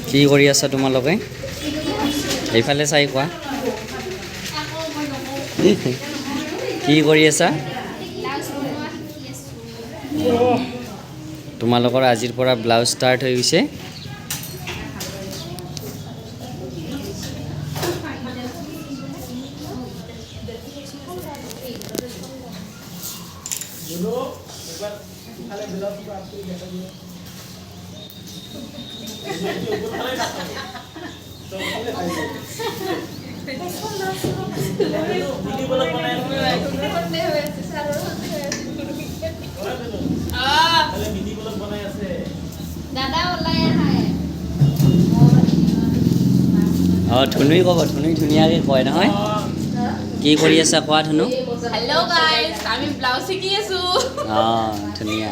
কি কৰি আছা তোমালোকে? এইফালে চাই কোৱা। কি কৰি আছা? তোমালোকৰ আজিৰ পৰা ব্লাউজ ষ্টাৰ্ট হৈ গৈছে। ধুনুই ক'ব, ধুনুই ধুনীয়াকৈ কয় নহয়। কি কৰি আছা কোৱা ধুনু? হেল্ল' গাইজ, আমি ব্লাউজ শিকি আছো। ধুনীয়া।